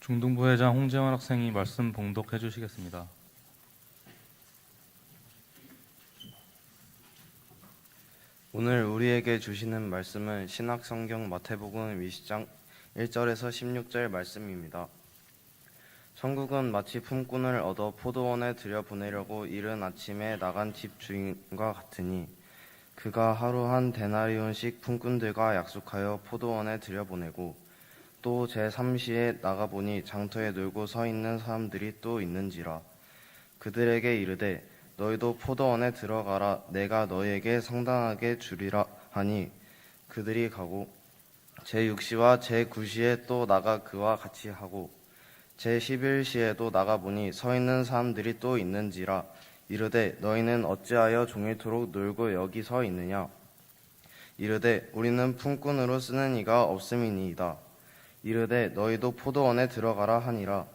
중등부회장 홍재원 학생이 말씀 봉독해 주시겠습니다. 오늘 우리에게 주시는 말씀은 신약성경 마태복음 20장 1절에서 16절 말씀입니다. 천국은 마치 품꾼을 얻어 포도원에 들여보내려고 이른 아침에 나간 집 주인과 같으니 그가 하루 한 데나리온씩 품꾼들과 약속하여 포도원에 들여보내고 또 제3시에 나가보니 장터에 놀고 서 있는 사람들이 또 있는지라. 그들에게 이르되 너희도 포도원에 들어가라. 내가 너희에게 상당하게 주리라 하니 그들이 가고 제6시와 제9시에 또 나가 그와 같이 하고 제11시에도 나가보니 서 있는 사람들이 또 있는지라. 이르되 너희는 어찌하여 종일토록 놀고 여기 서 있느냐. 이르되 우리는 품꾼으로 쓰는 이가 없음이니이다. 이르되 너희도 포도원에 들어가라 하니라.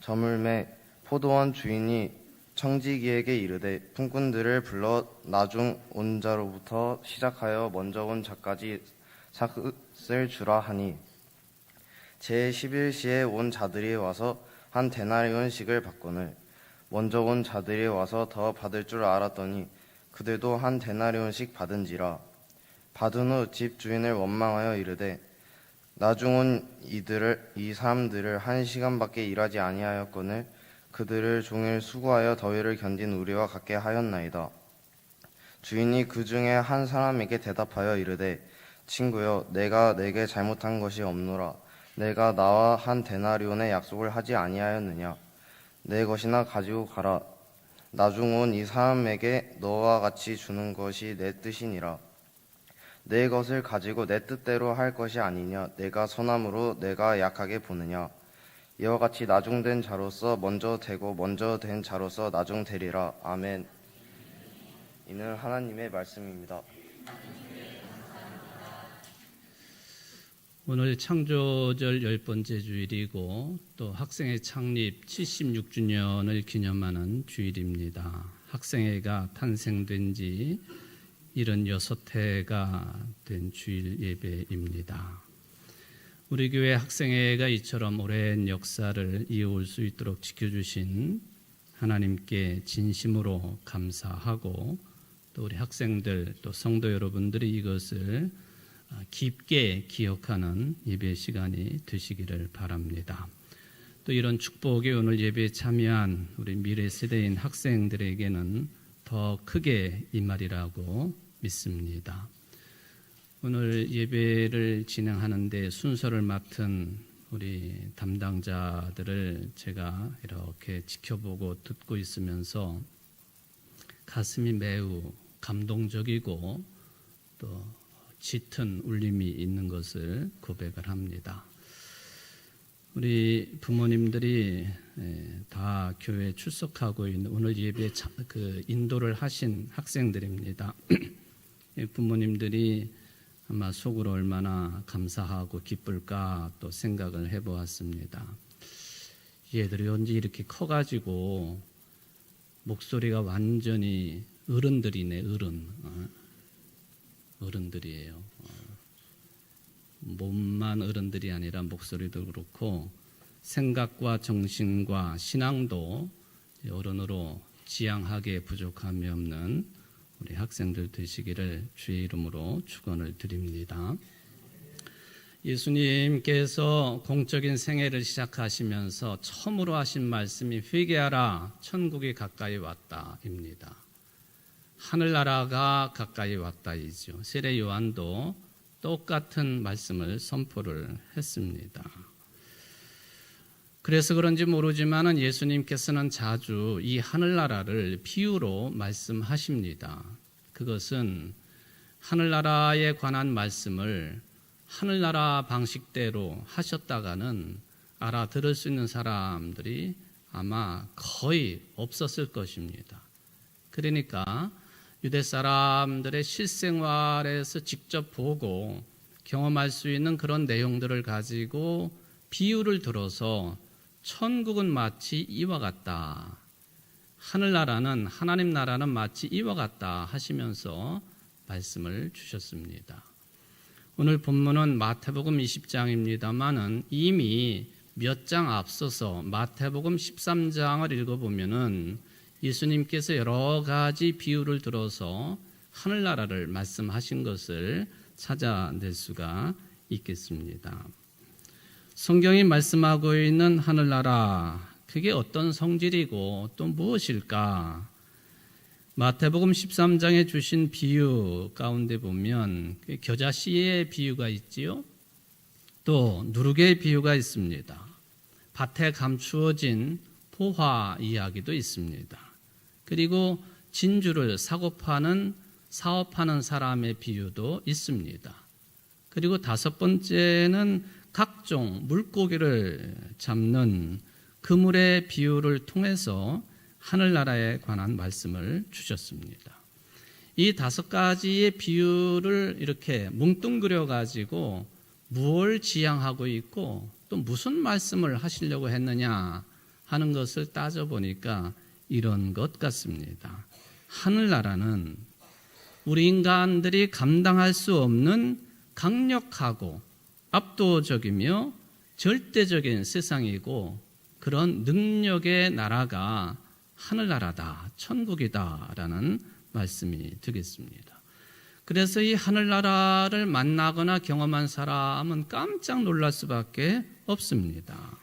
저물매 포도원 주인이 청지기에게 이르되 품꾼들을 불러 나중 온 자로부터 시작하여 먼저 온 자까지 삭을 주라 하니 제11시에 온 자들이 와서 한 데나리온씩을 받거늘 먼저 온 자들이 와서 더 받을 줄 알았더니 그들도 한 데나리온씩 받은지라. 받은 후 집 주인을 원망하여 이르되 나중 온 이 사람들을 1시간밖에 일하지 아니하였거늘 그들을 종일 수고하여 더위를 견딘 우리와 같게 하였나이다. 주인이 그 중에 한 사람에게 대답하여 이르되 친구여, 내가 내게 잘못한 것이 없노라. 내가 나와 한 데나리온의 약속을 하지 아니하였느냐. 내 것이나 가지고 가라. 나중 온 이 사람에게 너와 같이 주는 것이 내 뜻이니라. 내 것을 가지고 내 뜻대로 할 것이 아니냐. 내가 선함으로 내가 약하게 보느냐. 이와 같이 나중된 자로서 먼저 되고 먼저 된 자로서 나중되리라. 아멘. 이는 하나님의 말씀입니다. 오늘 창조절 10번째 주일이고 또 학생회 창립 76주년을 기념하는 주일입니다. 학생회가 탄생된 지 76회가 된 주일 예배입니다. 우리 교회 학생회가 이처럼 오랜 역사를 이어올 수 있도록 지켜주신 하나님께 진심으로 감사하고 또 우리 학생들 또 성도 여러분들이 이것을 깊게 기억하는 예배 시간이 되시기를 바랍니다. 또 이런 축복이 오늘 예배에 참여한 우리 미래 세대인 학생들에게는 더 크게 임하리라고 믿습니다. 오늘 예배를 진행하는데 순서를 맡은 우리 담당자들을 제가 이렇게 지켜보고 듣고 있으면서 가슴이 매우 감동적이고 또 짙은 울림이 있는 것을 고백을 합니다. 우리 부모님들이 다 교회에 출석하고 있는 오늘 예배 인도를 하신 학생들입니다. 부모님들이 아마 속으로 얼마나 감사하고 기쁠까 또 생각을 해보았습니다. 얘들이 언제 이렇게 커가지고 목소리가 완전히 어른들이네. 어른들이에요. 몸만 어른들이 아니라 목소리도 그렇고 생각과 정신과 신앙도 어른으로 지향하기에 부족함이 없는 우리 학생들 되시기를 주의 이름으로 축원을 드립니다. 예수님께서 공적인 생애를 시작하시면서 처음으로 하신 말씀이 회개하라, 천국이 가까이 왔다입니다. 하늘나라가 가까이 왔다이죠. 세례 요한도 똑같은 말씀을 선포를 했습니다. 그래서 그런지 모르지만 예수님께서는 자주 이 하늘나라를 비유로 말씀하십니다. 그것은 하늘나라에 관한 말씀을 하늘나라 방식대로 하셨다가는 알아들을 수 있는 사람들이 아마 거의 없었을 것입니다. 그러니까 유대 사람들의 실생활에서 직접 보고 경험할 수 있는 그런 내용들을 가지고 비유를 들어서 천국은 마치 이와 같다. 하늘나라는 하나님 나라는 마치 이와 같다 하시면서 말씀을 주셨습니다. 오늘 본문은 마태복음 20장입니다만은 이미 몇 장 앞서서 마태복음 13장을 읽어보면은 예수님께서 여러 가지 비유를 들어서 하늘나라를 말씀하신 것을 찾아낼 수가 있겠습니다. 성경이 말씀하고 있는 하늘나라, 그게 어떤 성질이고 또 무엇일까? 마태복음 13장에 주신 비유 가운데 보면 겨자씨의 비유가 있지요. 또 누룩의 비유가 있습니다. 밭에 감추어진 포화 이야기도 있습니다. 그리고 진주를 사고파는 사업하는 사람의 비유도 있습니다. 그리고 다섯 번째는 각종 물고기를 잡는 그물의 비유를 통해서 하늘나라에 관한 말씀을 주셨습니다. 이 다섯 가지의 비유를 이렇게 뭉뚱그려 가지고 무엇을 지향하고 있고 또 무슨 말씀을 하시려고 했느냐 하는 것을 따져보니까 이런 것 같습니다. 하늘나라는 우리 인간들이 감당할 수 없는 강력하고 압도적이며 절대적인 세상이고 그런 능력의 나라가 하늘나라다, 천국이다라는 말씀이 되겠습니다. 그래서 이 하늘나라를 만나거나 경험한 사람은 깜짝 놀랄 수밖에 없습니다.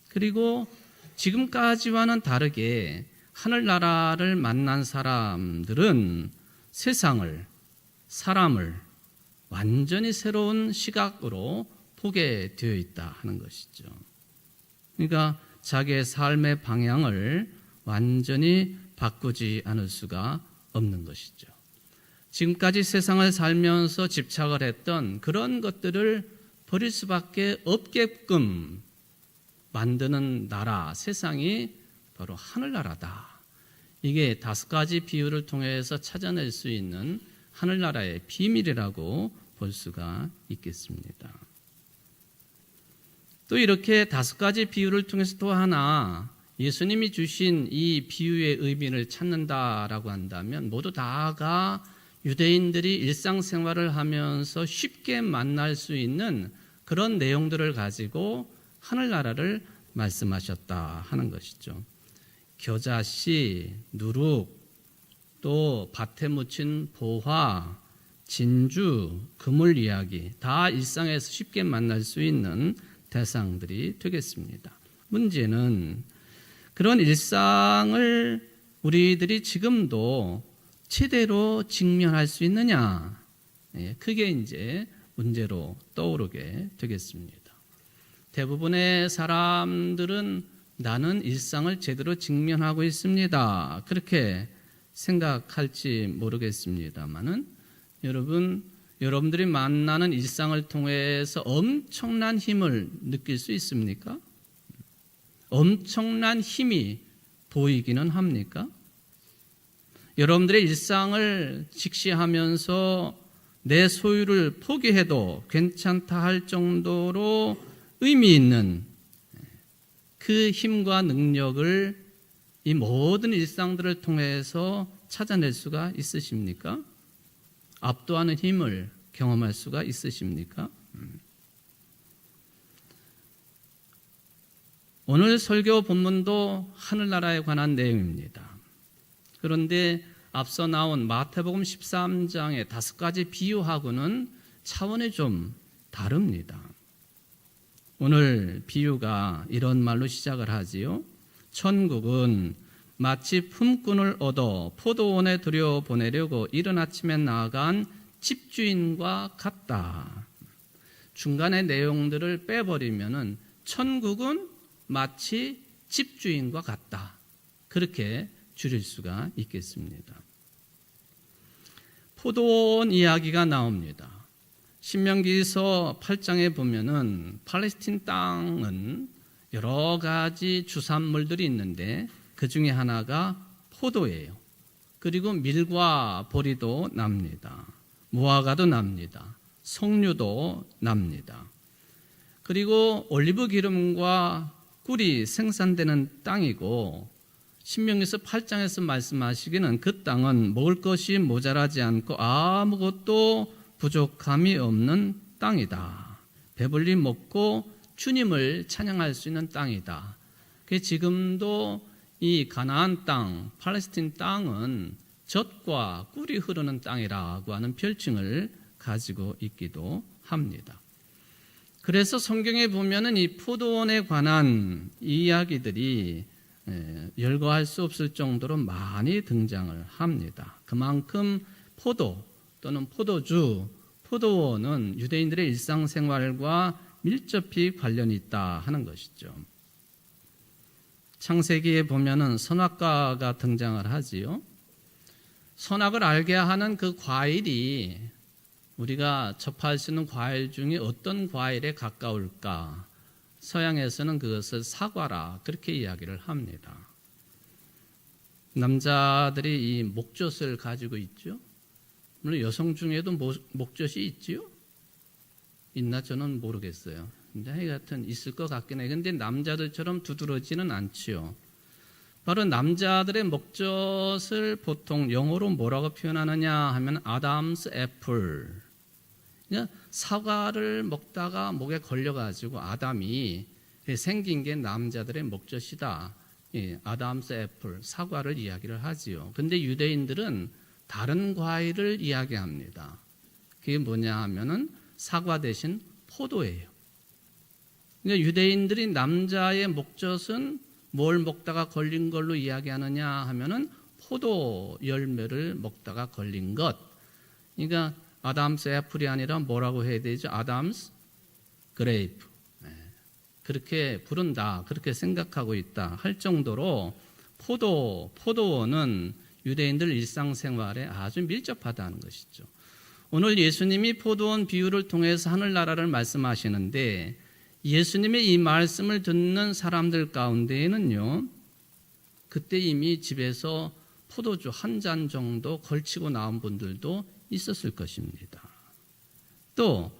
그리고 지금까지와는 다르게 하늘나라를 만난 사람들은 세상을, 사람을 완전히 새로운 시각으로 보게 되어 있다 하는 것이죠. 그러니까 자기의 삶의 방향을 완전히 바꾸지 않을 수가 없는 것이죠. 지금까지 세상을 살면서 집착을 했던 그런 것들을 버릴 수밖에 없게끔 만드는 나라, 세상이 바로 하늘나라다. 이게 다섯 가지 비유를 통해서 찾아낼 수 있는 하늘나라의 비밀이라고 볼 수가 있겠습니다. 또 이렇게 다섯 가지 비유를 통해서 또 하나 예수님이 주신 이 비유의 의미를 찾는다라고 한다면 모두 다가 유대인들이 일상생활을 하면서 쉽게 만날 수 있는 그런 내용들을 가지고 하늘나라를 말씀하셨다 하는 것이죠. 겨자씨, 누룩, 또 밭에 묻힌 보화, 진주, 그물 이야기 다 일상에서 쉽게 만날 수 있는 대상들이 되겠습니다. 문제는 그런 일상을 우리들이 지금도 제대로 직면할 수 있느냐? 그게 이제 문제로 떠오르게 되겠습니다. 대부분의 사람들은 나는 일상을 제대로 직면하고 있습니다. 그렇게 생각할지 모르겠습니다만은 여러분들이 만나는 일상을 통해서 엄청난 힘을 느낄 수 있습니까? 엄청난 힘이 보이기는 합니까? 여러분들의 일상을 직시하면서 내 소유를 포기해도 괜찮다 할 정도로 의미 있는 그 힘과 능력을 이 모든 일상들을 통해서 찾아낼 수가 있으십니까? 압도하는 힘을 경험할 수가 있으십니까? 오늘 설교 본문도 하늘나라에 관한 내용입니다. 그런데 앞서 나온 마태복음 13장의 다섯 가지 비유하고는 차원이 좀 다릅니다. 오늘 비유가 이런 말로 시작을 하지요. 천국은 마치 품꾼을 얻어 포도원에 들여보내려고 이른 아침에 나간 집주인과 같다. 중간의 내용들을 빼버리면은 천국은 마치 집주인과 같다. 그렇게 줄일 수가 있겠습니다. 포도원 이야기가 나옵니다. 신명기서 8장에 보면은 팔레스틴 땅은 여러 가지 주산물들이 있는데 그 중에 하나가 포도예요. 그리고 밀과 보리도 납니다. 무화과도 납니다. 석류도 납니다. 그리고 올리브 기름과 꿀이 생산되는 땅이고 신명기서 8장에서 말씀하시기는 그 땅은 먹을 것이 모자라지 않고 아무것도 부족함이 없는 땅이다. 배불리 먹고 주님을 찬양할 수 있는 땅이다. 지금도 이 가나안 땅, 팔레스틴 땅은 젖과 꿀이 흐르는 땅이라고 하는 별칭을 가지고 있기도 합니다. 그래서 성경에 보면은 이 포도원에 관한 이야기들이 열거할 수 없을 정도로 많이 등장을 합니다. 그만큼 포도 또는 포도주, 포도원은 유대인들의 일상생활과 밀접히 관련이 있다 하는 것이죠. 창세기에 보면은 선악과가 등장을 하지요. 선악을 알게 하는 그 과일이 우리가 접할 수 있는 과일 중에 어떤 과일에 가까울까? 서양에서는 그것을 사과라 그렇게 이야기를 합니다. 남자들이 이 목젖을 가지고 있죠. 물론 여성 중에도 목젖이 있지요. 있나 저는 모르겠어요. 근데 하여튼 있을 것 같긴 해요. 근데 남자들처럼 두드러지는 않지요. 바로 남자들의 목젖을 보통 영어로 뭐라고 표현하느냐 하면 아담스 애플. 그러니까 사과를 먹다가 목에 걸려가지고 아담이 생긴 게 남자들의 목젖이다. 아담스 애플, 사과를 이야기를 하지요. 근데 유대인들은 다른 과일을 이야기합니다. 그게 뭐냐 하면은 사과 대신 포도예요. 그러니까 유대인들이 남자의 목젖은 뭘 먹다가 걸린 걸로 이야기하느냐 하면은 포도 열매를 먹다가 걸린 것. 그러니까 아담스 애플이 아니라 뭐라고 해야 되죠? 아담스 그레이프. 그렇게 부른다. 그렇게 생각하고 있다 할 정도로 포도원은 유대인들 일상생활에 아주 밀접하다는 것이죠. 오늘 예수님이 포도원 비유를 통해서 하늘나라를 말씀하시는데 예수님의 이 말씀을 듣는 사람들 가운데에는요, 그때 이미 집에서 포도주 한 잔 정도 걸치고 나온 분들도 있었을 것입니다. 또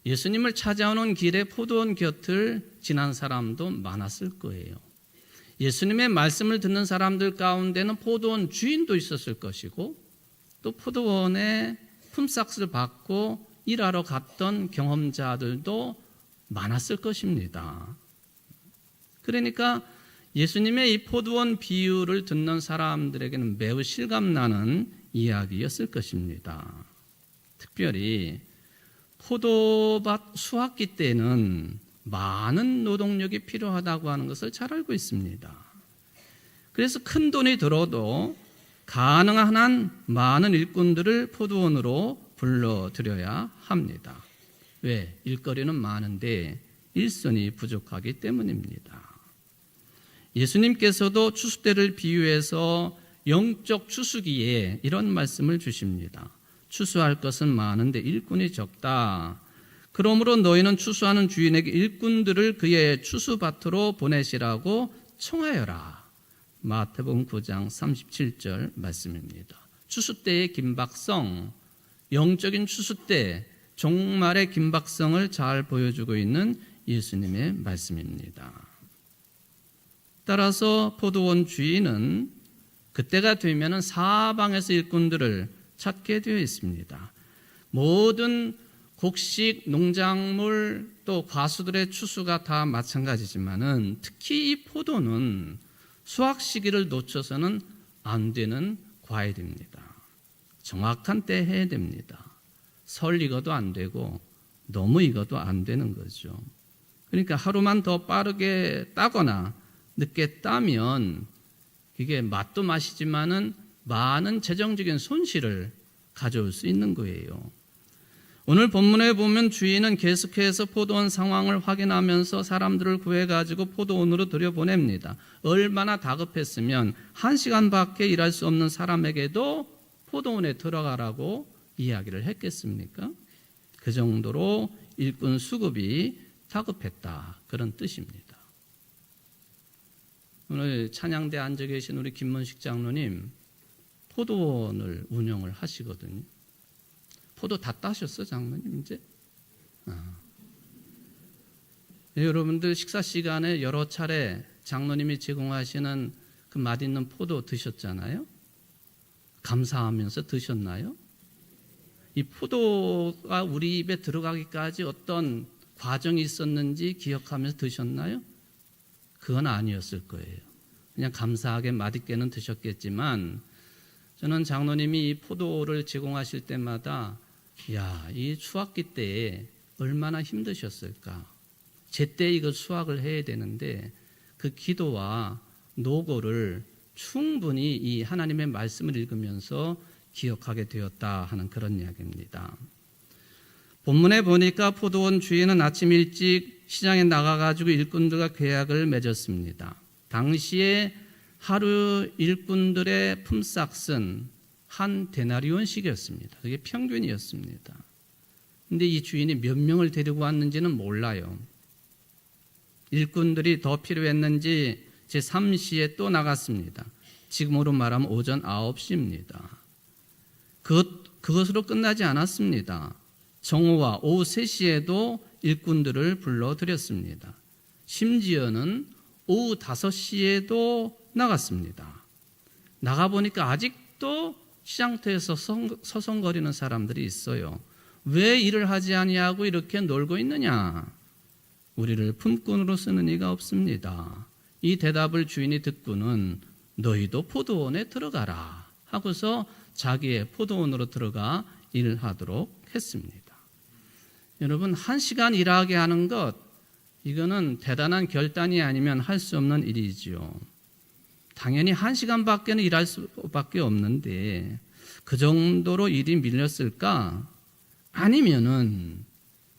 예수님을 찾아오는 길에 포도원 곁을 지난 사람도 많았을 거예요. 예수님의 말씀을 듣는 사람들 가운데는 포도원 주인도 있었을 것이고 또 포도원에 품삯을 받고 일하러 갔던 경험자들도 많았을 것입니다. 그러니까 예수님의 이 포도원 비유를 듣는 사람들에게는 매우 실감나는 이야기였을 것입니다. 특별히 포도밭 수확기 때는 많은 노동력이 필요하다고 하는 것을 잘 알고 있습니다. 그래서 큰 돈이 들어도 가능한 한 많은 일꾼들을 포도원으로 불러들여야 합니다. 왜? 일거리는 많은데 일손이 부족하기 때문입니다. 예수님께서도 추수 때를 비유해서 영적 추수기에 이런 말씀을 주십니다. 추수할 것은 많은데 일꾼이 적다. 그러므로 너희는 추수하는 주인에게 일꾼들을 그의 추수밭으로 보내시라고 청하여라. 마태복음 9장 37절 말씀입니다. 추수 때의 긴박성, 영적인 추수 때 종말의 긴박성을 잘 보여주고 있는 예수님의 말씀입니다. 따라서 포도원 주인은 그때가 되면 사방에서 일꾼들을 찾게 되어 있습니다. 모든 곡식, 농작물 또 과수들의 추수가 다 마찬가지지만은 특히 이 포도는 수확 시기를 놓쳐서는 안 되는 과일입니다. 정확한 때 해야 됩니다. 설 익어도 안 되고 너무 익어도 안 되는 거죠. 그러니까 하루만 더 빠르게 따거나 늦게 따면 이게 맛도 맛이지만은 많은 재정적인 손실을 가져올 수 있는 거예요. 오늘 본문에 보면 주인은 계속해서 포도원 상황을 확인하면서 사람들을 구해가지고 포도원으로 들여보냅니다. 얼마나 다급했으면 1시간밖에 일할 수 없는 사람에게도 포도원에 들어가라고 이야기를 했겠습니까? 그 정도로 일꾼 수급이 다급했다. 그런 뜻입니다. 오늘 찬양대 앉아 계신 우리 김문식 장로님 포도원을 운영을 하시거든요. 포도 다 따셨어, 장로님 이제? 여러분들 식사 시간에 여러 차례 장로님이 제공하시는 그 맛있는 포도 드셨잖아요. 감사하면서 드셨나요? 이 포도가 우리 입에 들어가기까지 어떤 과정이 있었는지 기억하면서 드셨나요? 그건 아니었을 거예요. 그냥 감사하게 맛있게는 드셨겠지만 저는 장로님이 이 포도를 제공하실 때마다 이 수확기 때에 얼마나 힘드셨을까. 제때 이거 수확을 해야 되는데 그 기도와 노고를 충분히 이 하나님의 말씀을 읽으면서 기억하게 되었다 하는 그런 이야기입니다. 본문에 보니까 포도원 주인은 아침 일찍 시장에 나가가지고 일꾼들과 계약을 맺었습니다. 당시에 하루 일꾼들의 품삯은 한 데나리온씩이었습니다. 그게 평균이었습니다. 근데 이 주인이 몇 명을 데리고 왔는지는 몰라요. 일꾼들이 더 필요했는지 제3시에 또 나갔습니다. 지금으로 말하면 오전 9시입니다. 그것으로 끝나지 않았습니다. 정오와 오후 3시에도 일꾼들을 불러들였습니다. 심지어는 오후 5시에도 나갔습니다. 나가보니까 아직도 시장터에서 서성거리는 사람들이 있어요. 왜 일을 하지 아니하고 이렇게 놀고 있느냐? 우리를 품꾼으로 쓰는 이가 없습니다. 이 대답을 주인이 듣고는 너희도 포도원에 들어가라 하고서 자기의 포도원으로 들어가 일하도록 했습니다. 여러분, 1시간 일하게 하는 것, 이거는 대단한 결단이 아니면 할 수 없는 일이지요. 당연히 1시간밖에는 일할 수밖에 없는데 그 정도로 일이 밀렸을까? 아니면은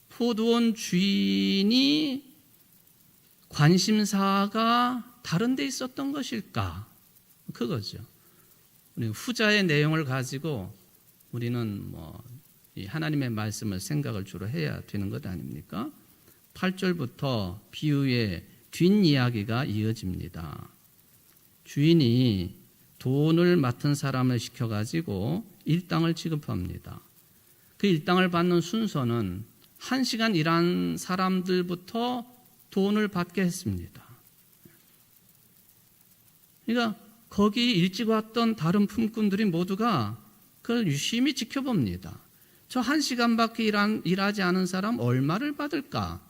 포도원 주인이 관심사가 다른 데 있었던 것일까? 그거죠. 우리 후자의 내용을 가지고 우리는 이 하나님의 말씀을 생각을 주로 해야 되는 것 아닙니까? 8절부터 비유의 뒷이야기가 이어집니다. 주인이 돈을 맡은 사람을 시켜가지고 일당을 지급합니다. 그 일당을 받는 순서는 1시간 일한 사람들부터 돈을 받게 했습니다. 그러니까 거기 일찍 왔던 다른 품꾼들이 모두가 그걸 유심히 지켜봅니다. 저 1시간밖에 일하지 않은 사람 얼마를 받을까?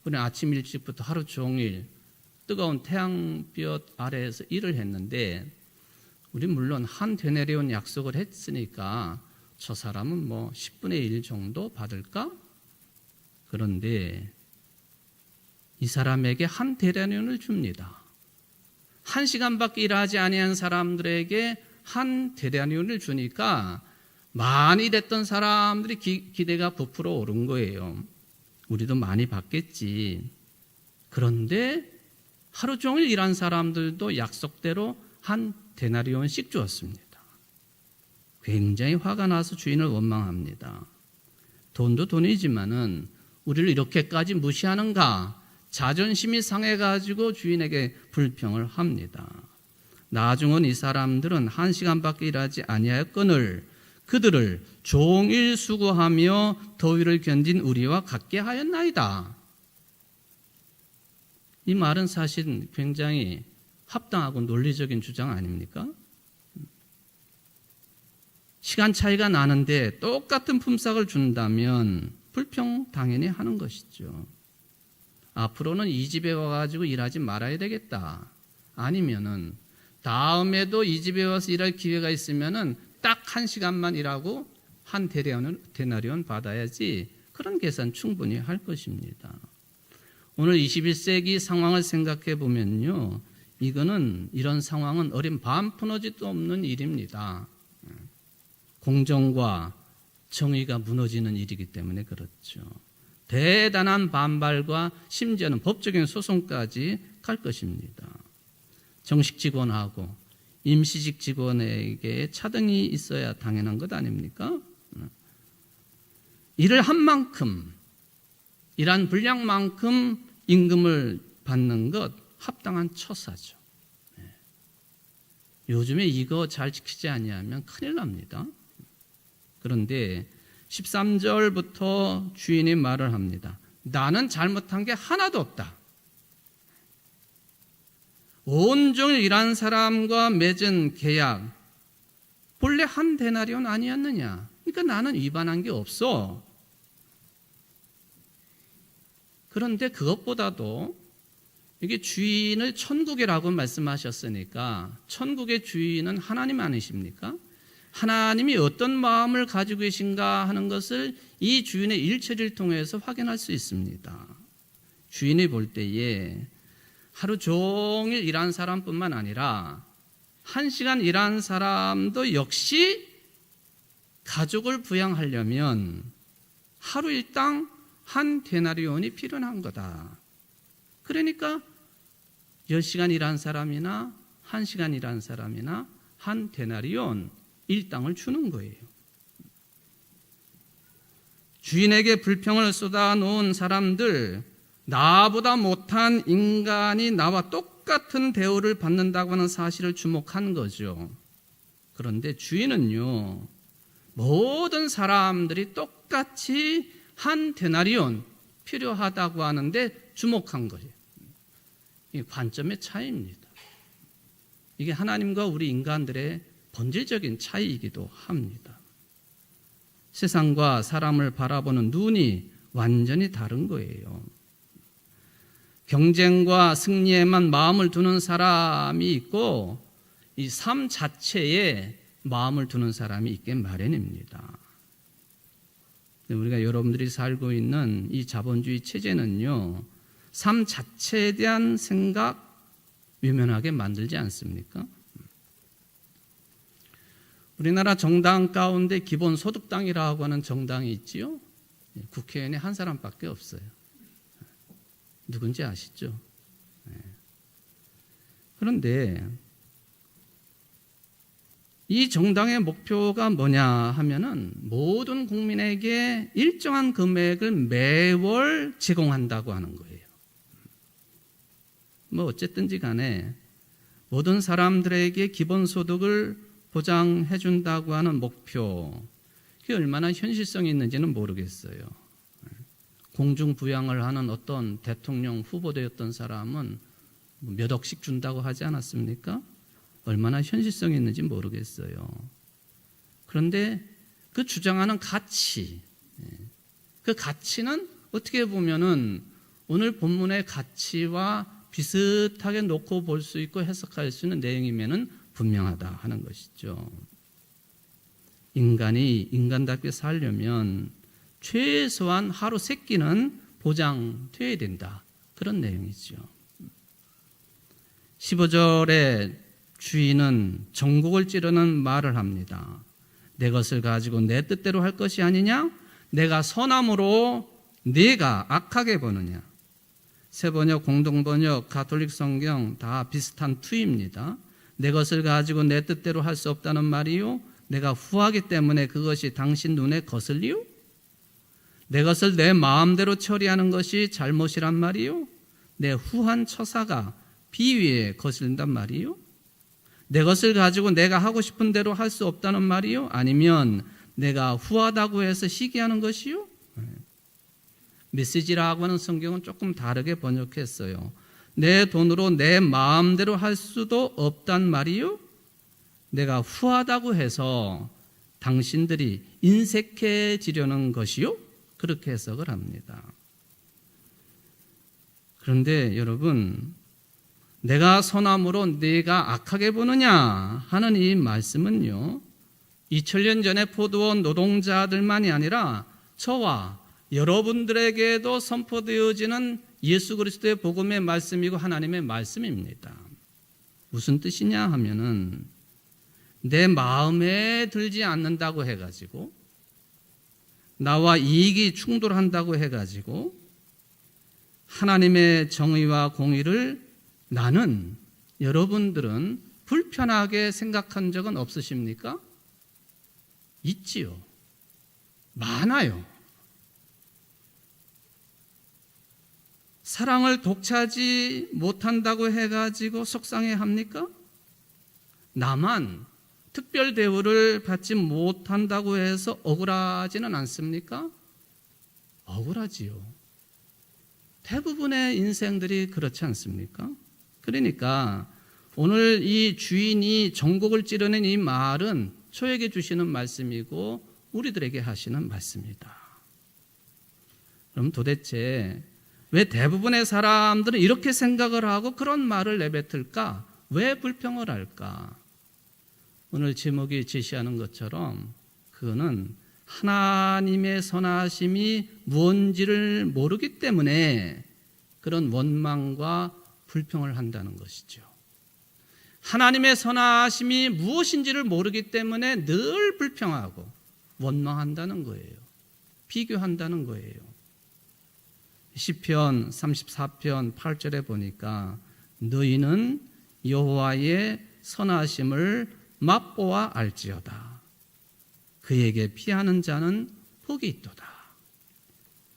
우리 아침 일찍부터 하루 종일 뜨거운 태양볕 아래에서 일을 했는데 우리 물론 한 데나리온 약속을 했으니까 저 사람은 10분의 1 정도 받을까? 그런데 이 사람에게 한 데나리온을 줍니다. 1시간밖에 일하지 아니한 사람들에게 한 데나리온을 주니까 많이 됐던 사람들이 기대가 부풀어 오른 거예요. 우리도 많이 받겠지. 그런데 하루 종일 일한 사람들도 약속대로 한 데나리온씩 주었습니다. 굉장히 화가 나서 주인을 원망합니다. 돈도 돈이지만은 우리를 이렇게까지 무시하는가? 자존심이 상해가지고 주인에게 불평을 합니다. 나중은 이 사람들은 1시간밖에 일하지 아니하였거늘 그들을 종일 수고하며 더위를 견딘 우리와 같게 하였나이다. 이 말은 사실 굉장히 합당하고 논리적인 주장 아닙니까? 시간 차이가 나는데 똑같은 품삯을 준다면 불평 당연히 하는 것이죠. 앞으로는 이 집에 와가지고 일하지 말아야 되겠다. 아니면은 다음에도 이 집에 와서 일할 기회가 있으면은 딱 1시간만 일하고 한 데나리온 받아야지. 그런 계산 충분히 할 것입니다. 오늘 21세기 상황을 생각해 보면요, 이런 상황은 어린 반 푸너지도 없는 일입니다. 공정과 정의가 무너지는 일이기 때문에 그렇죠. 대단한 반발과 심지어는 법적인 소송까지 갈 것입니다. 정식 직원하고 임시직 직원에게 차등이 있어야 당연한 것 아닙니까? 일을 한 만큼, 일한 분량만큼 임금을 받는 것 합당한 처사죠. 요즘에 이거 잘 지키지 아니하면 큰일 납니다. 그런데 13절부터 주인이 말을 합니다. 나는 잘못한 게 하나도 없다. 온종일 일한 사람과 맺은 계약 본래 한 데나리온 아니었느냐? 그러니까 나는 위반한 게 없어. 그런데 그것보다도 이게 주인을 천국이라고 말씀하셨으니까 천국의 주인은 하나님 아니십니까? 하나님이 어떤 마음을 가지고 계신가 하는 것을 이 주인의 일처리를 통해서 확인할 수 있습니다. 주인이 볼 때에 하루 종일 일한 사람뿐만 아니라 1시간 일한 사람도 역시 가족을 부양하려면 하루 일당 한 데나리온이 필요한 거다. 그러니까 10시간 일한 사람이나 1시간 일한 사람이나 한 데나리온 일당을 주는 거예요. 주인에게 불평을 쏟아놓은 사람들, 나보다 못한 인간이 나와 똑같은 대우를 받는다고 하는 사실을 주목한 거죠. 그런데 주인은요, 모든 사람들이 똑같이 한 데나리온 필요하다고 하는데 주목한 거예요. 이 관점의 차이입니다. 이게 하나님과 우리 인간들의 본질적인 차이이기도 합니다. 세상과 사람을 바라보는 눈이 완전히 다른 거예요. 경쟁과 승리에만 마음을 두는 사람이 있고 이 삶 자체에 마음을 두는 사람이 있게 마련입니다. 우리가 여러분들이 살고 있는 이 자본주의 체제는요, 삶 자체에 대한 생각 유면하게 만들지 않습니까? 우리나라 정당 가운데 기본소득당이라고 하는 정당이 있지요. 국회의원이 한 사람밖에 없어요. 누군지 아시죠? 그런데 이 정당의 목표가 뭐냐 하면은 모든 국민에게 일정한 금액을 매월 제공한다고 하는 거예요. 뭐 어쨌든지 간에 모든 사람들에게 기본소득을 보장해 준다고 하는 목표, 그게 얼마나 현실성이 있는지는 모르겠어요. 공중부양을 하는 어떤 대통령 후보되었던 사람은 몇 억씩 준다고 하지 않았습니까? 얼마나 현실성이 있는지 모르겠어요. 그런데 그 주장하는 가치, 그 가치는 어떻게 보면은 오늘 본문의 가치와 비슷하게 놓고 볼 수 있고 해석할 수 있는 내용이면은 분명하다 하는 것이죠. 인간이 인간답게 살려면 최소한 하루 3끼는 보장돼야 된다. 그런 내용이죠. 15절에 주인은 전곡을 찌르는 말을 합니다. 내 것을 가지고 내 뜻대로 할 것이 아니냐? 내가 선함으로 네가 악하게 보느냐? 새번역, 공동번역, 가톨릭 성경 다 비슷한 투입니다. 내 것을 가지고 내 뜻대로 할 수 없다는 말이요? 내가 후하기 때문에 그것이 당신 눈에 거슬리요? 내 것을 내 마음대로 처리하는 것이 잘못이란 말이요? 내 후한 처사가 비위에 거슬린단 말이요? 내 것을 가지고 내가 하고 싶은 대로 할 수 없다는 말이요? 아니면 내가 후하다고 해서 시기하는 것이요? 메시지라고 하는 성경은 조금 다르게 번역했어요. 내 돈으로 내 마음대로 할 수도 없단 말이요? 내가 후하다고 해서 당신들이 인색해지려는 것이요? 그렇게 해석을 합니다. 그런데 여러분, 내가 선함으로 네가 악하게 보느냐 하는 이 말씀은요, 2000년 전에 포도원 노동자들만이 아니라 저와 여러분들에게도 선포되어지는 예수 그리스도의 복음의 말씀이고 하나님의 말씀입니다. 무슨 뜻이냐 하면은 내 마음에 들지 않는다고 해가지고 나와 이익이 충돌한다고 해가지고 하나님의 정의와 공의를 나는, 여러분들은 불편하게 생각한 적은 없으십니까? 있지요. 많아요. 사랑을 독차지 못한다고 해가지고 속상해합니까? 나만 특별 대우를 받지 못한다고 해서 억울하지는 않습니까? 억울하지요. 대부분의 인생들이 그렇지 않습니까? 그러니까 오늘 이 주인이 전곡을 찌르는 이 말은 저에게 주시는 말씀이고 우리들에게 하시는 말씀이다. 그럼 도대체 왜 대부분의 사람들은 이렇게 생각을 하고 그런 말을 내뱉을까? 왜 불평을 할까? 오늘 제목이 제시하는 것처럼 그거는 하나님의 선하심이 무언지를 모르기 때문에 그런 원망과 불평을 한다는 것이죠. 하나님의 선하심이 무엇인지를 모르기 때문에 늘 불평하고 원망한다는 거예요. 비교한다는 거예요. 시편 34편 8절에 보니까 너희는 여호와의 선하심을 맛보아 알지어다. 그에게 피하는 자는 복이 있도다.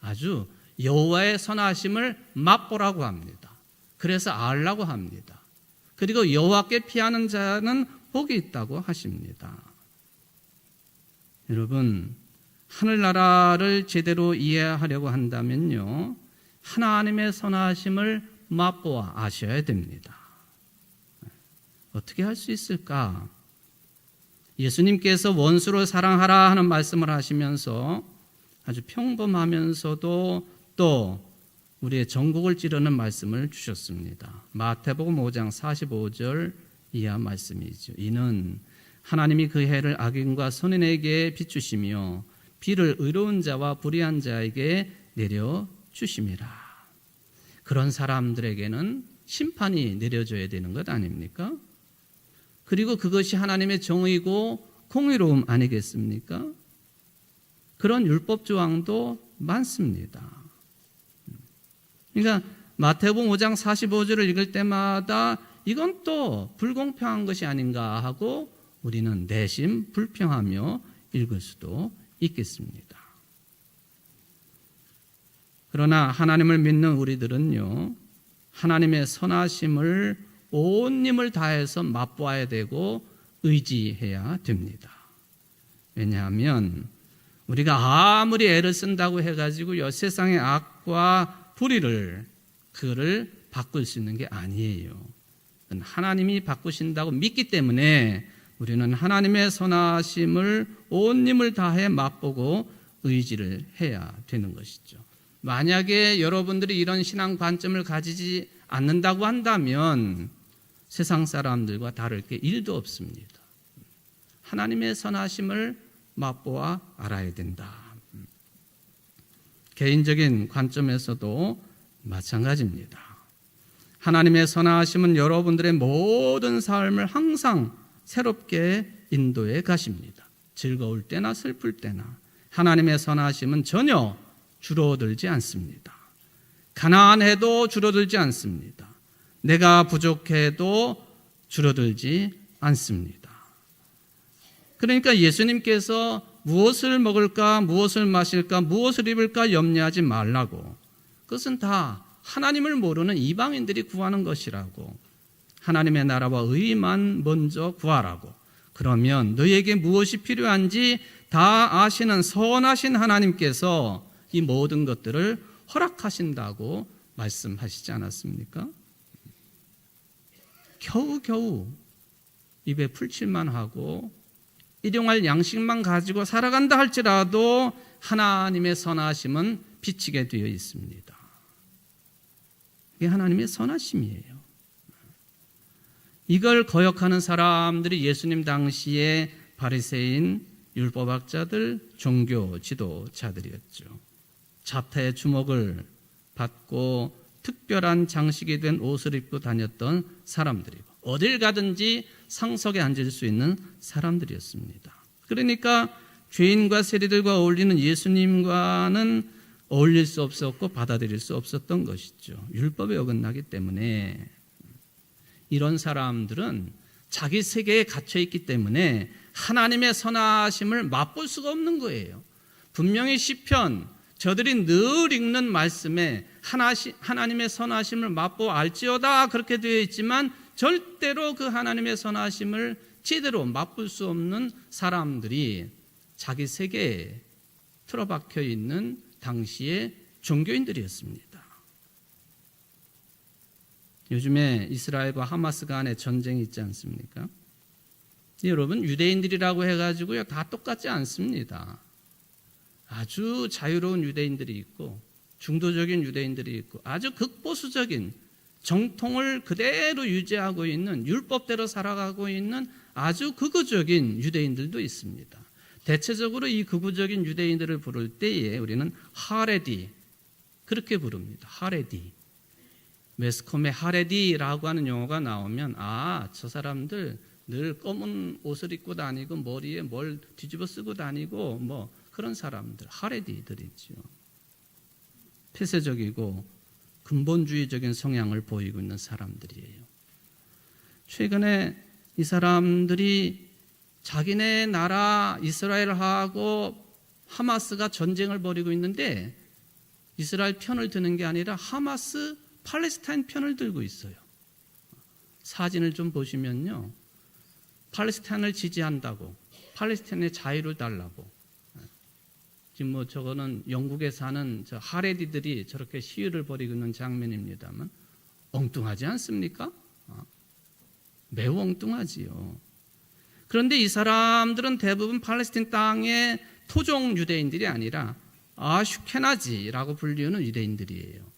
아주 여호와의 선하심을 맛보라고 합니다. 그래서 알라고 합니다. 그리고 여호와께 피하는 자는 복이 있다고 하십니다. 여러분, 하늘나라를 제대로 이해하려고 한다면요, 하나님의 선하심을 맛보아 아셔야 됩니다. 어떻게 할 수 있을까? 예수님께서 원수를 사랑하라 하는 말씀을 하시면서 아주 평범하면서도 또 우리의 전국을 찌르는 말씀을 주셨습니다. 마태복음 5장 45절 이하 말씀이죠. 이는 하나님이 그 해를 악인과 선인에게 비추시며 비를 의로운 자와 불의한 자에게 내려주심이라. 그런 사람들에게는 심판이 내려져야 되는 것 아닙니까? 그리고 그것이 하나님의 정의고 공의로움 아니겠습니까? 그런 율법 조항도 많습니다. 그러니까 마태복음 5장 45절을 읽을 때마다 이건 또 불공평한 것이 아닌가 하고 우리는 내심 불평하며 읽을 수도 있겠습니다. 그러나 하나님을 믿는 우리들은요, 하나님의 선하심을 온 힘을 다해서 맛보아야 되고 의지해야 됩니다. 왜냐하면 우리가 아무리 애를 쓴다고 해가지고 세상의 악과 불의를 그를 바꿀 수 있는 게 아니에요. 하나님이 바꾸신다고 믿기 때문에 우리는 하나님의 선하심을 온 힘을 다해 맛보고 의지를 해야 되는 것이죠. 만약에 여러분들이 이런 신앙 관점을 가지지 않는다고 한다면 세상 사람들과 다를 게 1도 없습니다. 하나님의 선하심을 맛보아 알아야 된다. 개인적인 관점에서도 마찬가지입니다. 하나님의 선하심은 여러분들의 모든 삶을 항상 새롭게 인도해 가십니다. 즐거울 때나 슬플 때나 하나님의 선하심은 전혀 줄어들지 않습니다. 가난해도 줄어들지 않습니다. 내가 부족해도 줄어들지 않습니다. 그러니까 예수님께서 무엇을 먹을까, 무엇을 마실까, 무엇을 입을까 염려하지 말라고. 그것은 다 하나님을 모르는 이방인들이 구하는 것이라고. 하나님의 나라와 의만 먼저 구하라고. 그러면 너희에게 무엇이 필요한지 다 아시는 선하신 하나님께서 이 모든 것들을 허락하신다고 말씀하시지 않았습니까? 겨우겨우 입에 풀칠만 하고 일용할 양식만 가지고 살아간다 할지라도 하나님의 선하심은 비치게 되어 있습니다. 이게 하나님의 선하심이에요. 이걸 거역하는 사람들이 예수님 당시에 바리새인, 율법학자들, 종교 지도자들이었죠. 자타의 주목을 받고 특별한 장식이 된 옷을 입고 다녔던 사람들이고 어딜 가든지 상석에 앉을 수 있는 사람들이었습니다. 그러니까 죄인과 세리들과 어울리는 예수님과는 어울릴 수 없었고 받아들일 수 없었던 것이죠. 율법에 어긋나기 때문에. 이런 사람들은 자기 세계에 갇혀 있기 때문에 하나님의 선하심을 맛볼 수가 없는 거예요. 분명히 시편, 저들이 늘 읽는 말씀에 하나님의 선하심을 맛보아 알지어다 그렇게 되어 있지만 절대로 그 하나님의 선하심을 제대로 맛볼 수 없는 사람들이 자기 세계에 틀어박혀 있는 당시의 종교인들이었습니다. 요즘에 이스라엘과 하마스 간의 전쟁이 있지 않습니까? 여러분, 유대인들이라고 해가지고요 다 똑같지 않습니다. 아주 자유로운 유대인들이 있고 중도적인 유대인들이 있고 아주 극보수적인 정통을 그대로 유지하고 있는 율법대로 살아가고 있는 아주 극우적인 유대인들도 있습니다. 대체적으로 이 극우적인 유대인들을 부를 때에 우리는 하레디 그렇게 부릅니다. 하레디. 매스컴에 하레디라고 하는 용어가 나오면 저 사람들 늘 검은 옷을 입고 다니고 머리에 뭘 뒤집어 쓰고 다니고 뭐 그런 사람들 하레디들이죠. 폐쇄적이고 근본주의적인 성향을 보이고 있는 사람들이에요. 최근에 이 사람들이 자기네 나라 이스라엘하고 하마스가 전쟁을 벌이고 있는데 이스라엘 편을 드는 게 아니라 하마스 팔레스타인 편을 들고 있어요. 사진을 좀 보시면요. 팔레스타인을 지지한다고, 팔레스타인의 자유를 달라고. 지금 뭐 저거는 영국에 사는 저 하레디들이 저렇게 시위를 벌이고 있는 장면입니다만 엉뚱하지 않습니까? 매우 엉뚱하지요. 그런데 이 사람들은 대부분 팔레스타인 땅의 토종 유대인들이 아니라 아슈케나지라고 불리는 유대인들이에요.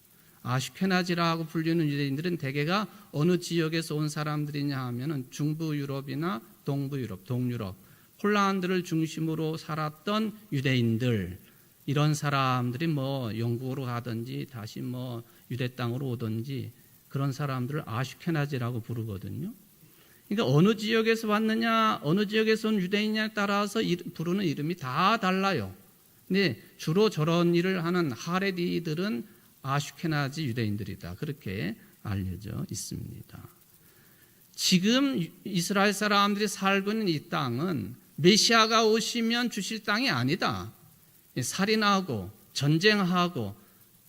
아슈케나지라고 불리는 유대인들은 대개가 어느 지역에서 온 사람들이냐 하면은 중부 유럽이나 동부 유럽, 동유럽, 폴란드를 중심으로 살았던 유대인들, 이런 사람들이 뭐 영국으로 가든지 다시 뭐 유대 땅으로 오든지 그런 사람들을 아슈케나지라고 부르거든요. 그러니까 어느 지역에서 왔느냐, 어느 지역에서 온 유대인이냐에 따라서 부르는 이름이 다 달라요. 근데 주로 저런 일을 하는 하레디들은 아슈케나지 유대인들이다. 그렇게 알려져 있습니다. 지금 이스라엘 사람들이 살고 있는 이 땅은 메시아가 오시면 주실 땅이 아니다. 살인하고 전쟁하고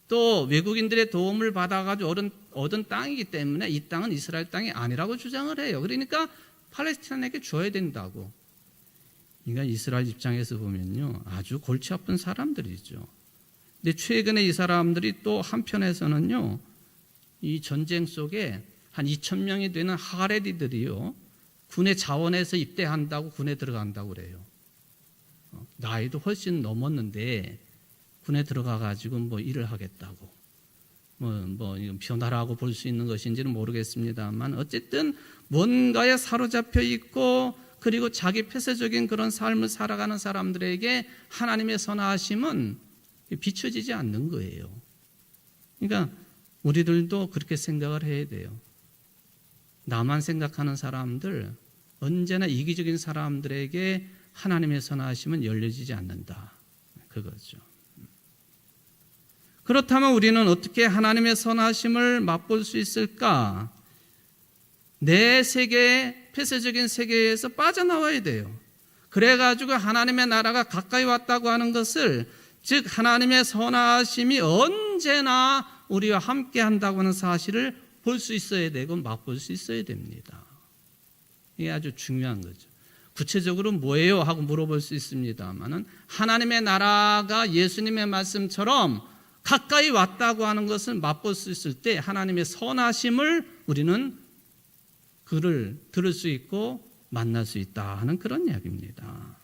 또 외국인들의 도움을 받아가지고 얻은 땅이기 때문에 이 땅은 이스라엘 땅이 아니라고 주장을 해요. 그러니까 팔레스타인에게 줘야 된다고. 그러니까 이스라엘 입장에서 보면요, 아주 골치 아픈 사람들이죠. 근데 최근에 이 사람들이 또 한편에서는요, 이 전쟁 속에 한 2,000명이 되는 하레디들이요, 군의 자원에서 입대한다고 군에 들어간다고 그래요. 나이도 훨씬 넘었는데 군에 들어가 가지고 뭐 일을 하겠다고. 뭐 이건 변화라고 볼 수 있는 것인지는 모르겠습니다만 어쨌든 뭔가에 사로잡혀 있고 그리고 자기 폐쇄적인 그런 삶을 살아가는 사람들에게 하나님의 선하심은 비춰지지 않는 거예요. 그러니까 우리들도 그렇게 생각을 해야 돼요. 나만 생각하는 사람들, 언제나 이기적인 사람들에게 하나님의 선하심은 열려지지 않는다. 그거죠. 그렇다면 우리는 어떻게 하나님의 선하심을 맛볼 수 있을까? 내 세계, 폐쇄적인 세계에서 빠져나와야 돼요. 그래가지고 하나님의 나라가 가까이 왔다고 하는 것을, 즉 하나님의 선하심이 언제나 우리와 함께 한다고 하는 사실을 볼 수 있어야 되고 맛볼 수 있어야 됩니다. 이게 아주 중요한 거죠. 구체적으로 뭐예요? 하고 물어볼 수 있습니다만은 하나님의 나라가 예수님의 말씀처럼 가까이 왔다고 하는 것을 맛볼 수 있을 때 하나님의 선하심을 우리는 그를 들을 수 있고 만날 수 있다 하는 그런 이야기입니다.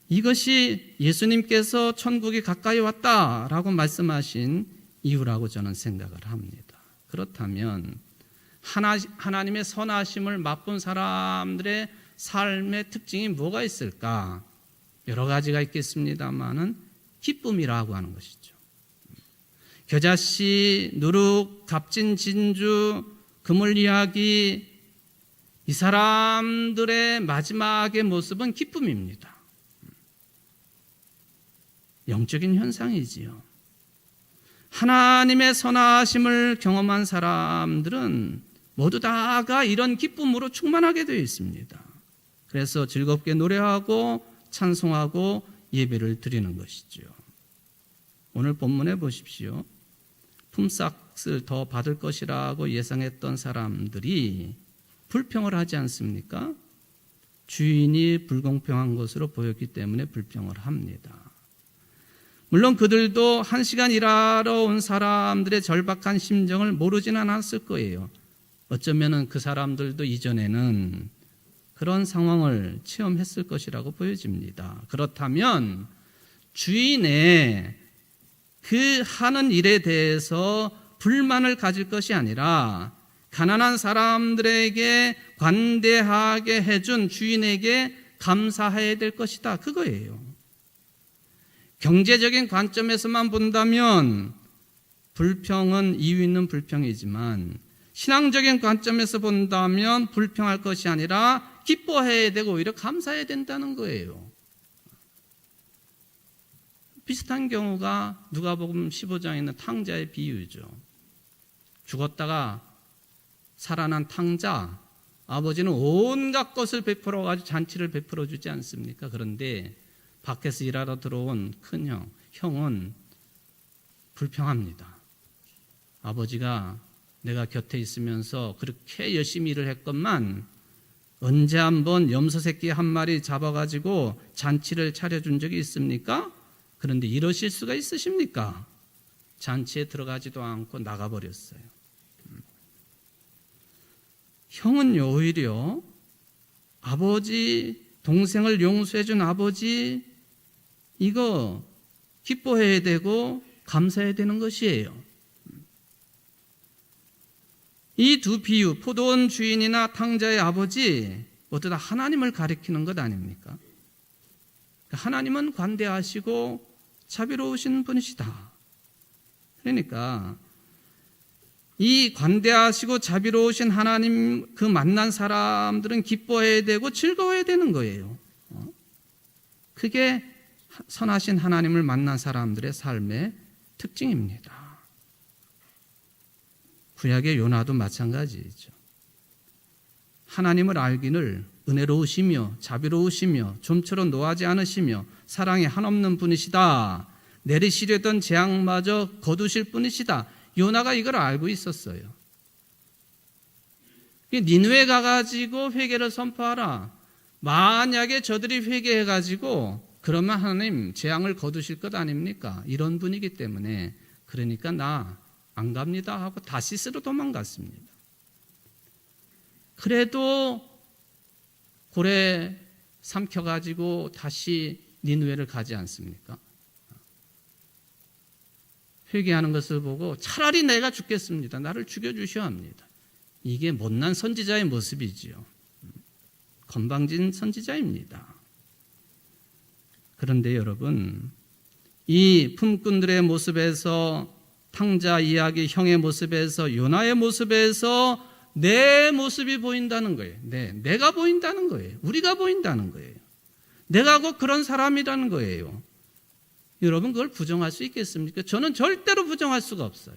이것이 예수님께서 천국이 가까이 왔다라고 말씀하신 이유라고 저는 생각을 합니다. 그렇다면 하나님의 선하심을 맛본 사람들의 삶의 특징이 뭐가 있을까? 여러 가지가 있겠습니다만은 기쁨이라고 하는 것이죠. 겨자씨, 누룩, 값진 진주, 그물 이야기, 이 사람들의 마지막의 모습은 기쁨입니다. 영적인 현상이지요. 하나님의 선하심을 경험한 사람들은 모두 다가 이런 기쁨으로 충만하게 되어 있습니다. 그래서 즐겁게 노래하고 찬송하고 예배를 드리는 것이죠. 오늘 본문에 보십시오. 품삯을 더 받을 것이라고 예상했던 사람들이 불평을 하지 않습니까? 주인이 불공평한 것으로 보였기 때문에 불평을 합니다. 물론 그들도 1시간 일하러 온 사람들의 절박한 심정을 모르지는 않았을 거예요. 어쩌면 그 사람들도 이전에는 그런 상황을 체험했을 것이라고 보여집니다. 그렇다면 주인의 그 하는 일에 대해서 불만을 가질 것이 아니라 가난한 사람들에게 관대하게 해준 주인에게 감사해야 될 것이다. 그거예요. 경제적인 관점에서만 본다면 불평은 이유 있는 불평이지만 신앙적인 관점에서 본다면 불평할 것이 아니라 기뻐해야 되고 오히려 감사해야 된다는 거예요. 비슷한 경우가 누가복음 15장에 있는 탕자의 비유죠. 죽었다가 살아난 탕자, 아버지는 온갖 것을 베풀어 가지고 잔치를 베풀어 주지 않습니까? 그런데 밖에서 일하러 들어온 큰형, 형은 불평합니다. 아버지가 내가 곁에 있으면서 그렇게 열심히 일을 했건만 언제 한번 염소 새끼 한 마리 잡아가지고 잔치를 차려준 적이 있습니까? 그런데 이러실 수가 있으십니까? 잔치에 들어가지도 않고 나가버렸어요. 형은 오히려 아버지, 동생을 용서해준 아버지, 이거 기뻐해야 되고 감사해야 되는 것이에요. 이 두 비유, 포도원 주인이나 탕자의 아버지, 모두 다 하나님을 가리키는 것 아닙니까? 하나님은 관대하시고 자비로우신 분이시다. 그러니까 이 관대하시고 자비로우신 하나님 그 만난 사람들은 기뻐해야 되고 즐거워야 되는 거예요. 그게 선하신 하나님을 만난 사람들의 삶의 특징입니다. 구약의 요나도 마찬가지죠. 하나님을 알기를 은혜로우시며 자비로우시며 좀처럼 노하지 않으시며 사랑이 한없는 분이시다. 내리시려던 재앙마저 거두실 분이시다. 요나가 이걸 알고 있었어요. 니느웨 가가지고 회개를 선포하라. 만약에 저들이 회개해가지고 그러면 하나님 재앙을 거두실 것 아닙니까? 이런 분이기 때문에 그러니까 나 안 갑니다 하고 다시스로 도망갔습니다. 그래도 고래 삼켜가지고 다시 니느웨를 가지 않습니까? 회개하는 것을 보고 차라리 내가 죽겠습니다. 나를 죽여주셔야 합니다. 이게 못난 선지자의 모습이지요. 건방진 선지자입니다. 그런데 여러분, 이 품꾼들의 모습에서, 탕자 이야기 형의 모습에서, 요나의 모습에서 내 모습이 보인다는 거예요. 내가 보인다는 거예요. 우리가 보인다는 거예요. 내가 곧 그런 사람이라는 거예요. 여러분 그걸 부정할 수 있겠습니까? 저는 절대로 부정할 수가 없어요.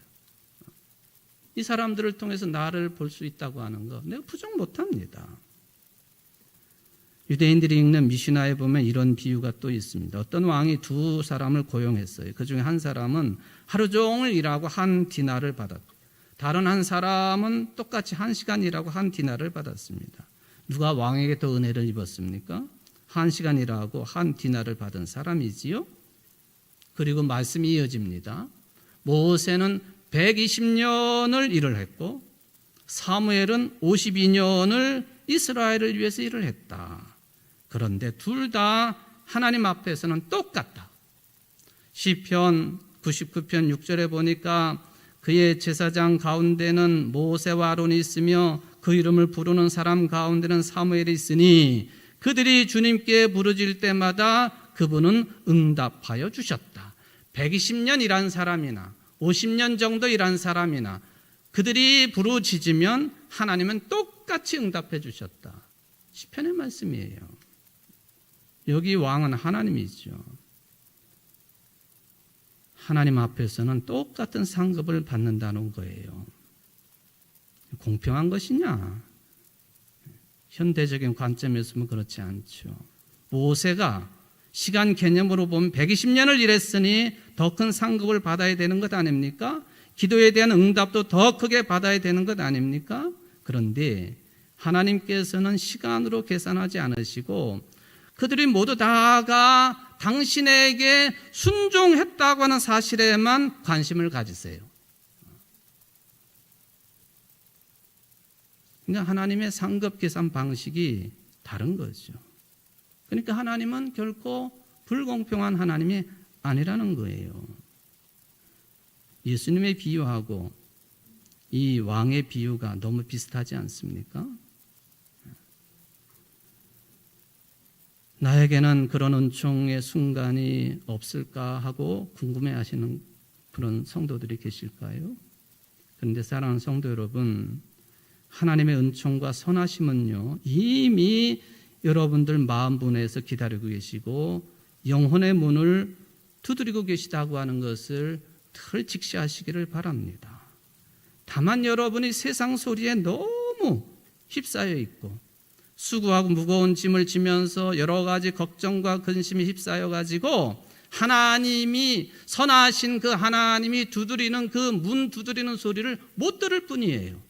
이 사람들을 통해서 나를 볼 수 있다고 하는 거 내가 부정 못합니다. 유대인들이 읽는 미시나에 보면 이런 비유가 또 있습니다. 어떤 왕이 두 사람을 고용했어요. 그중에 한 사람은 하루 종일 일하고 한 디나를 받았고, 다른 한 사람은 똑같이 1시간 일하고 한 디나를 받았습니다. 누가 왕에게 더 은혜를 입었습니까? 1시간 일하고 한 디나를 받은 사람이지요. 그리고 말씀이 이어집니다. 모세는 120년을 일을 했고 사무엘은 52년을 이스라엘을 위해서 일을 했다. 그런데 둘 다 하나님 앞에서는 똑같다. 시편 99편 6절에 보니까 그의 제사장 가운데는 모세와 아론이 있으며 그 이름을 부르는 사람 가운데는 사무엘이 있으니 그들이 주님께 부르짖을 때마다 그분은 응답하여 주셨다. 120년 일한 사람이나 50년 정도 일한 사람이나 그들이 부르짖으면 하나님은 똑같이 응답해 주셨다. 시편의 말씀이에요. 여기 왕은 하나님이죠. 하나님 앞에서는 똑같은 상급을 받는다는 거예요. 공평한 것이냐? 현대적인 관점에서 보면 그렇지 않죠. 모세가 시간 개념으로 보면 120년을 일했으니 더 큰 상급을 받아야 되는 것 아닙니까? 기도에 대한 응답도 더 크게 받아야 되는 것 아닙니까? 그런데 하나님께서는 시간으로 계산하지 않으시고 그들이 모두 다가 당신에게 순종했다고 하는 사실에만 관심을 가지세요. 그러니까 하나님의 상급 계산 방식이 다른 거죠. 그러니까 하나님은 결코 불공평한 하나님이 아니라는 거예요. 예수님의 비유하고 이 왕의 비유가 너무 비슷하지 않습니까? 나에게는 그런 은총의 순간이 없을까 하고 궁금해하시는 그런 성도들이 계실까요? 그런데 사랑하는 성도 여러분, 하나님의 은총과 선하심은요, 이미 여러분들 마음분에서 기다리고 계시고 영혼의 문을 두드리고 계시다고 하는 것을 늘 직시하시기를 바랍니다. 다만 여러분이 세상 소리에 너무 휩싸여 있고 수고하고 무거운 짐을 지면서 여러 가지 걱정과 근심이 휩싸여 가지고 하나님이 선하신 그 하나님이 두드리는 그 문 두드리는 소리를 못 들을 뿐이에요.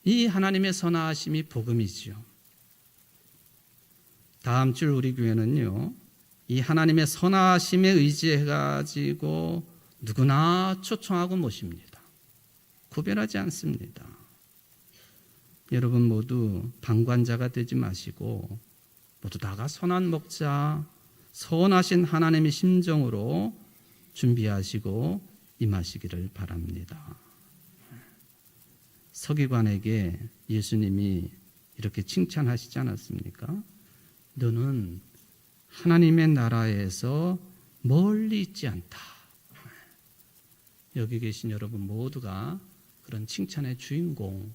이 하나님의 선하심이 복음이지요. 다음 주 우리 교회는요, 이 하나님의 선하심에 의지해가지고 누구나 초청하고 모십니다. 구별하지 않습니다. 여러분 모두 방관자가 되지 마시고 모두 다가 선한 목자, 선하신 하나님의 심정으로 준비하시고 임하시기를 바랍니다. 서기관에게 예수님이 이렇게 칭찬하시지 않았습니까? 너는 하나님의 나라에서 멀리 있지 않다. 여기 계신 여러분 모두가 그런 칭찬의 주인공,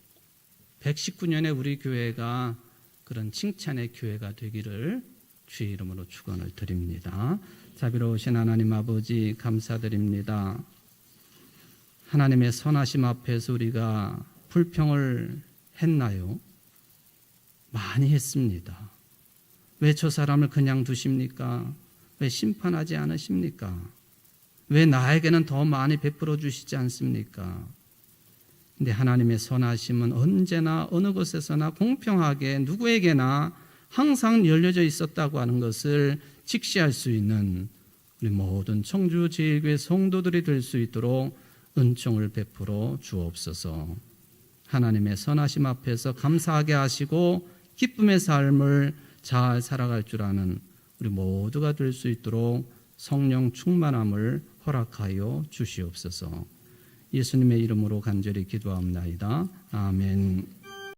119년에 우리 교회가 그런 칭찬의 교회가 되기를 주의 이름으로 축원을 드립니다. 자비로우신 하나님 아버지 감사드립니다. 하나님의 선하심 앞에서 우리가 불평을 했나요? 많이 했습니다. 왜 저 사람을 그냥 두십니까? 왜 심판하지 않으십니까? 왜 나에게는 더 많이 베풀어 주시지 않습니까? 근데 하나님의 선하심은 언제나 어느 곳에서나 공평하게 누구에게나 항상 열려져 있었다고 하는 것을 직시할 수 있는 우리 모든 청주 제일교회 성도들이 될 수 있도록 은총을 베풀어 주옵소서. 하나님의 선하심 앞에서 감사하게 하시고 기쁨의 삶을 잘 살아갈 줄 아는 우리 모두가 될 수 있도록 성령 충만함을 허락하여 주시옵소서. 예수님의 이름으로 간절히 기도합나이다. 아멘.